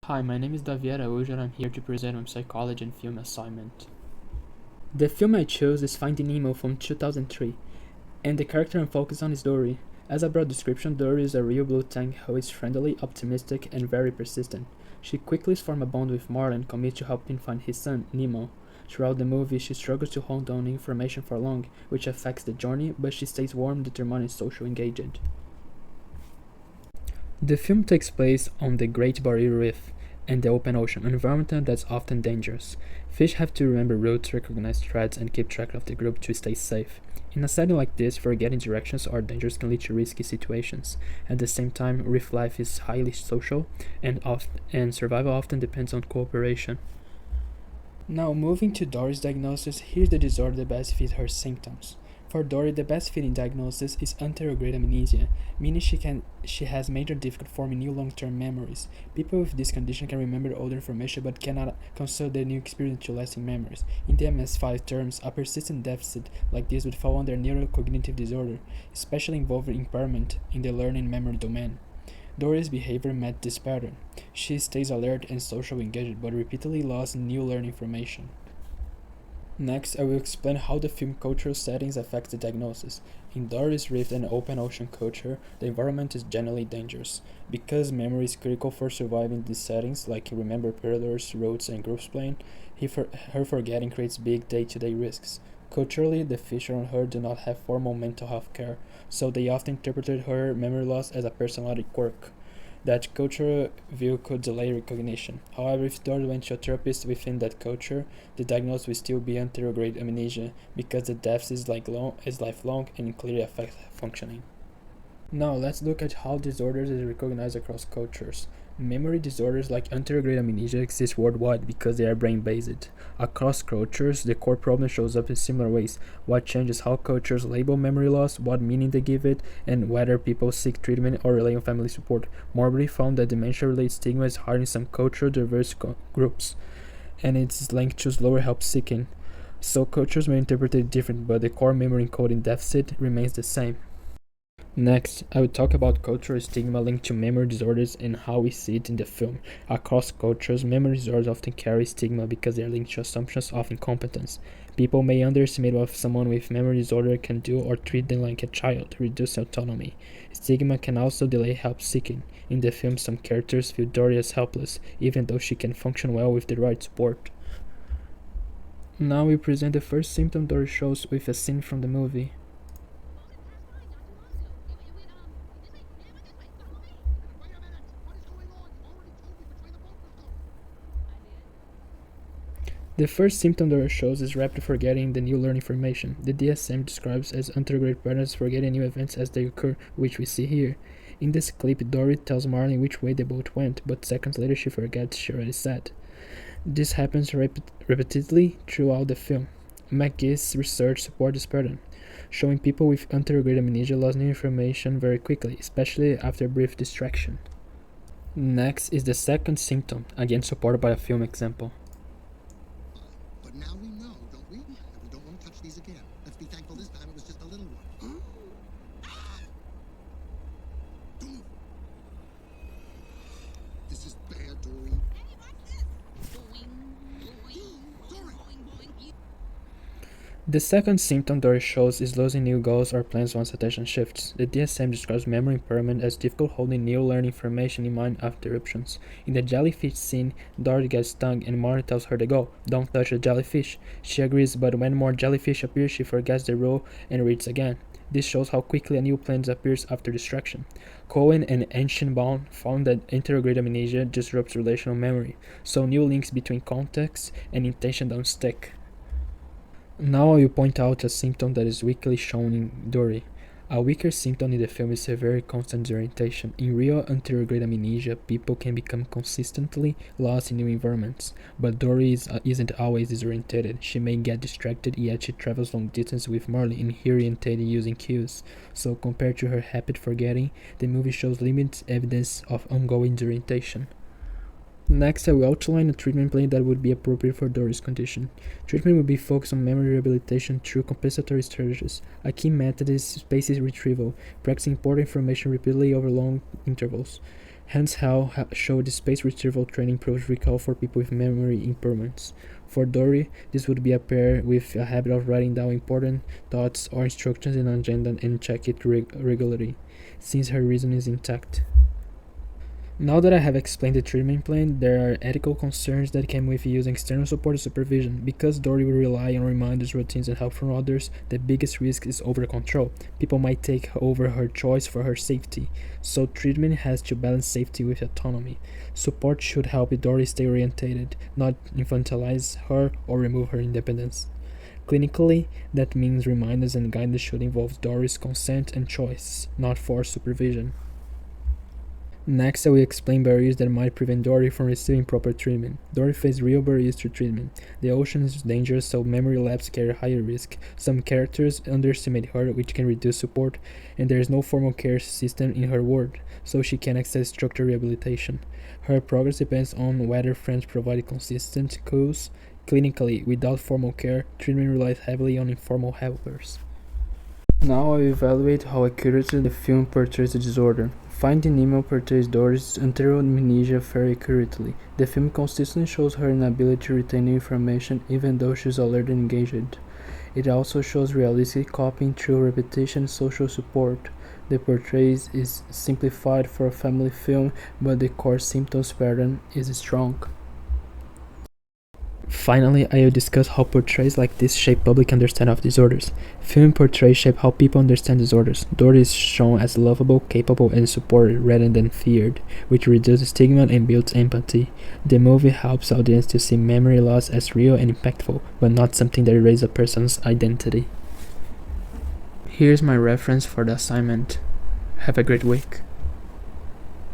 Hi, my name is Daviera Uja and I'm here to present my psychology and film assignment. The film I chose is Finding Nemo from 2003, and the character I'm focused on is Dory. As a broad description, Dory is a real blue tank who is friendly, optimistic, and very persistent. She quickly forms a bond with Marlin and commits to helping find his son, Nemo. Throughout the movie, she struggles to hold on information for long, which affects the journey, but she stays warm, determined, and socially engaged. The film takes place on the Great Barrier Reef and the open ocean, an environment that's often dangerous. Fish have to remember routes, recognize threats, and keep track of the group to stay safe. In a setting like this, forgetting directions or dangers can lead to risky situations. At the same time, reef life is highly social, and survival often depends on cooperation. Now, moving to Dory's diagnosis, here's the disorder that best fits her symptoms. For Dory, the best fitting diagnosis is anterograde amnesia, meaning she has major difficulty forming new long-term memories. People with this condition can remember older information but cannot console their new experience to lasting memories. In the MS-5 terms, a persistent deficit like this would fall under neurocognitive disorder, especially involving impairment in the learning memory domain. Dory's behavior met this pattern. She stays alert and socially engaged but repeatedly lost new learning information. Next, I will explain how the film cultural settings affect the diagnosis. In Dory's Reef and open ocean culture, the environment is generally dangerous. Because memory is critical for surviving these settings, like remember predators, roads, and groups playing, her forgetting creates big day-to-day risks. Culturally, the fish around her do not have formal mental health care, so they often interpreted her memory loss as a personality quirk. That cultural view could delay recognition. However, if Dory went to a therapist within that culture, the diagnosis would still be anterograde amnesia because the deficit is lifelong and clearly affects functioning. Now, let's look at how disorders is recognized across cultures. Memory disorders like anterograde amnesia exist worldwide because they are brain-based. Across cultures, the core problem shows up in similar ways. What changes how cultures label memory loss, what meaning they give it, and whether people seek treatment or rely on family support. Marbury found that dementia-related stigma is higher in some cultural diverse groups, and it's linked to slower help seeking. So cultures may interpret it different, but the core memory encoding deficit remains the same. Next, I will talk about cultural stigma linked to memory disorders and how we see it in the film. Across cultures, memory disorders often carry stigma because they are linked to assumptions of incompetence. People may underestimate what someone with memory disorder can do or treat them like a child, reducing autonomy. Stigma can also delay help seeking. In the film, some characters view Dory as helpless, even though she can function well with the right support. Now we present the first symptom Dory shows with a scene from the movie. The first symptom Dory shows is rapid forgetting the new learned information. The DSM describes as anterograde patterns forgetting new events as they occur, which we see here. In this clip, Dory tells Marlin which way the boat went, but seconds later she forgets she already said. This happens repeatedly throughout the film. McGee's research supports this pattern, showing people with anterograde amnesia lose new information very quickly, especially after a brief distraction. Next is the second symptom, again supported by a film example. But now we know, don't we? And we don't want to touch these again. Let's be thankful this time it was just a little one. Don't move. This is bad, Dory. The second symptom Dory shows is losing new goals or plans once attention shifts. The DSM describes memory impairment as difficult holding new learned information in mind after eruptions. In the jellyfish scene, Dory gets stung and Marlin tells her to go, don't touch the jellyfish. She agrees, but when more jellyfish appear, she forgets the rule and reads again. This shows how quickly a new plan appears after distraction. Cohen and Enchenbaum found that anterograde amnesia disrupts relational memory, so new links between context and intention don't stick. Now I will point out a symptom that is weakly shown in Dory. A weaker symptom in the film is severe constant disorientation. In real anterograde amnesia, people can become consistently lost in new environments, but Dory isn't always disoriented. She may get distracted, yet she travels long distance with Marley and oriented using cues. So compared to her rapid forgetting, the movie shows limited evidence of ongoing disorientation. Next, I will outline a treatment plan that would be appropriate for Dory's condition. Treatment would be focused on memory rehabilitation through compensatory strategies. A key method is spaced retrieval, practicing important information repeatedly over long intervals. Hans Hell showed space retrieval training proves recall for people with memory impairments. For Dory, this would be a pair with a habit of writing down important thoughts or instructions in an agenda and check it regularly, since her reason is intact. Now that I have explained the treatment plan, there are ethical concerns that came with using external support and supervision. Because Dory will rely on reminders, routines, and help from others, the biggest risk is over-control. People might take over her choice for her safety, so treatment has to balance safety with autonomy. Support should help Dory stay orientated, not infantilize her or remove her independence. Clinically, that means reminders and guidance should involve Dory's consent and choice, not forced supervision. Next, I will explain barriers that might prevent Dory from receiving proper treatment. Dory faces real barriers to treatment. The ocean is dangerous, so memory lapse carry higher risk. Some characters underestimate her, which can reduce support, and there is no formal care system in her ward, so she can access structured rehabilitation. Her progress depends on whether friends provide consistent cues. Clinically, without formal care, treatment relies heavily on informal helpers. Now I will evaluate how accurately the film portrays the disorder. Finding Nemo portrays Dory's anterior amnesia very accurately. The film consistently shows her inability to retain new information even though she is alert and engaged. It also shows realistic copying through repetition and social support. The portrayal is simplified for a family film, but the core symptoms pattern is strong. Finally, I will discuss how portrayals like this shape public understanding of disorders. Film portrays shape how people understand disorders. Dory is shown as lovable, capable, and supported rather than feared, which reduces stigma and builds empathy. The movie helps audience to see memory loss as real and impactful, but not something that erases a person's identity. Here's my reference for the assignment. Have a great week.